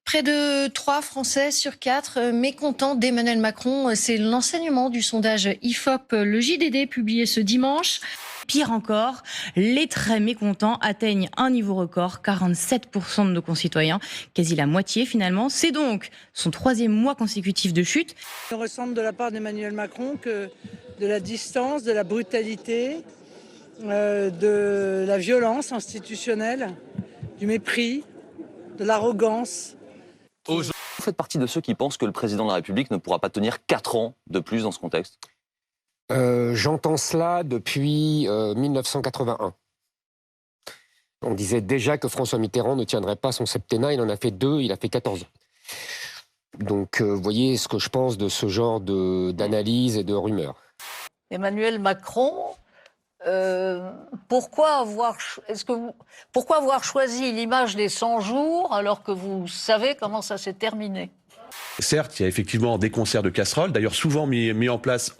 Près de 3 Français sur 4 mécontents d'Emmanuel Macron. C'est l'enseignement du sondage IFOP, le JDD, publié ce dimanche. Pire encore, les très mécontents atteignent un niveau record, 47% de nos concitoyens, quasi la moitié finalement. C'est donc son 3e mois consécutif de chute. Je ressens de la part d'Emmanuel Macron que de la distance, de la brutalité, de la violence institutionnelle, du mépris, de l'arrogance. Vous faites partie de ceux qui pensent que le président de la République ne pourra pas tenir 4 ans de plus dans ce contexte ? J'entends cela depuis 1981. On disait déjà que François Mitterrand ne tiendrait pas son septennat, il en a fait 2, il a fait 14 ans. Donc vous voyez ce que je pense de ce genre d'analyse et de rumeurs. Emmanuel Macron, pourquoi avoir choisi l'image des 100 jours alors que vous savez comment ça s'est terminé ? Certes, il y a effectivement des concerts de casseroles, d'ailleurs souvent mis en place,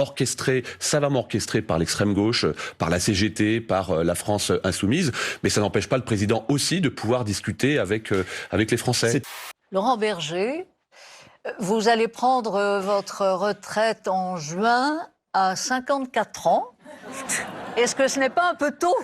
savamment orchestrés par l'extrême gauche, par la CGT, par la France insoumise, mais ça n'empêche pas le président aussi de pouvoir discuter avec les Français. Laurent Berger, vous allez prendre votre retraite en juin à 54 ans. Est-ce que ce n'est pas un peu tôt ?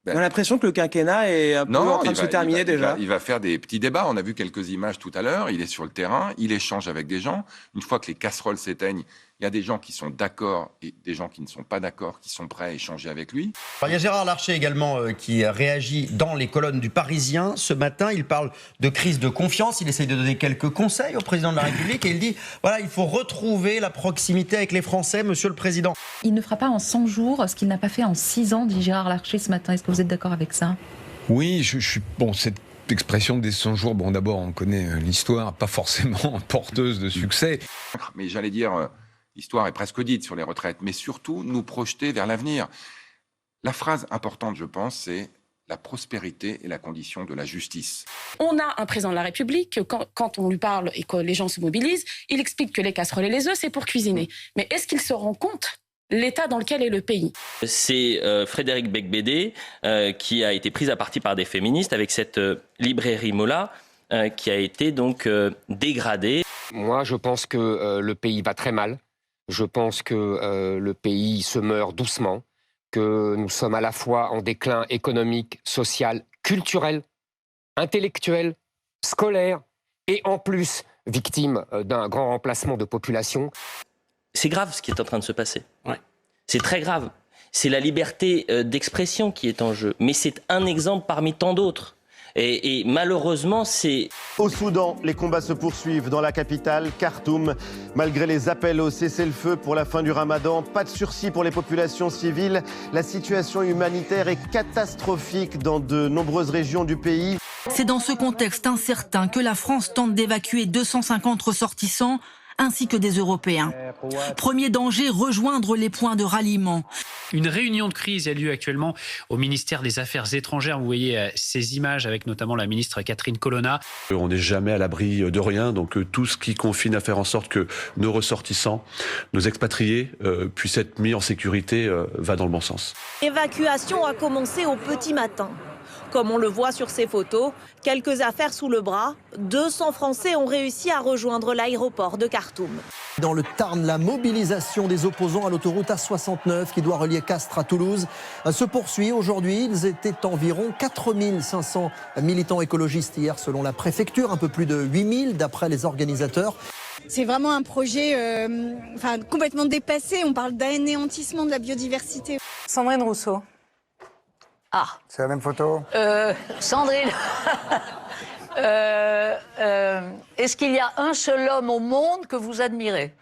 On a l'impression que le quinquennat est un peu en train de se terminer déjà. Il va faire des petits débats. On a vu quelques images tout à l'heure. Il est sur le terrain, il échange avec des gens. Une fois que les casseroles s'éteignent, il y a des gens qui sont d'accord et des gens qui ne sont pas d'accord, qui sont prêts à échanger avec lui. Alors, il y a Gérard Larcher également qui réagit dans les colonnes du Parisien. Ce matin, il parle de crise de confiance. Il essaye de donner quelques conseils au président de la République et il dit, voilà, il faut retrouver la proximité avec les Français, monsieur le président. Il ne fera pas en 100 jours ce qu'il n'a pas fait en 6 ans, dit Gérard Larcher ce matin. Est-ce que vous êtes d'accord avec ça ? Oui, cette expression des 100 jours, d'abord, on connaît l'histoire, pas forcément porteuse de succès. Mais j'allais dire... L'histoire est presque dite sur les retraites, mais surtout nous projeter vers l'avenir. La phrase importante, je pense, c'est la prospérité est la condition de la justice. On a un président de la République, quand on lui parle et que les gens se mobilisent, il explique que les casseroles et les œufs, c'est pour cuisiner. Mais est-ce qu'il se rend compte l'état dans lequel est le pays ? C'est Frédéric Becbédé qui a été prise à partie par des féministes avec cette librairie Mola qui a été donc dégradée. Moi, je pense que le pays va très mal. Je pense que le pays se meurt doucement, que nous sommes à la fois en déclin économique, social, culturel, intellectuel, scolaire, et en plus victime d'un grand remplacement de population. C'est grave ce qui est en train de se passer. Ouais. C'est très grave. C'est la liberté d'expression qui est en jeu. Mais c'est un exemple parmi tant d'autres. Et malheureusement, c'est... Au Soudan, les combats se poursuivent dans la capitale, Khartoum. Malgré les appels au cessez-le-feu pour la fin du ramadan, pas de sursis pour les populations civiles. La situation humanitaire est catastrophique dans de nombreuses régions du pays. C'est dans ce contexte incertain que la France tente d'évacuer 250 ressortissants ainsi que des Européens. Premier danger, rejoindre les points de ralliement. Une réunion de crise a lieu actuellement au ministère des Affaires étrangères. Vous voyez ces images avec notamment la ministre Catherine Colonna. On n'est jamais à l'abri de rien, donc tout ce qui confine à faire en sorte que nos ressortissants, nos expatriés puissent être mis en sécurité va dans le bon sens. L'évacuation a commencé au petit matin. Comme on le voit sur ces photos, quelques affaires sous le bras, 200 Français ont réussi à rejoindre l'aéroport de Khartoum. Dans le Tarn, la mobilisation des opposants à l'autoroute A69 qui doit relier Castres à Toulouse se poursuit aujourd'hui. Ils étaient environ 4500 militants écologistes hier selon la préfecture, un peu plus de 8000 d'après les organisateurs. C'est vraiment un projet complètement dépassé. On parle d'anéantissement de la biodiversité. Sandrine Rousseau. Ah. C'est la même photo Sandrine. Est-ce qu'il y a un seul homme au monde que vous admirez ?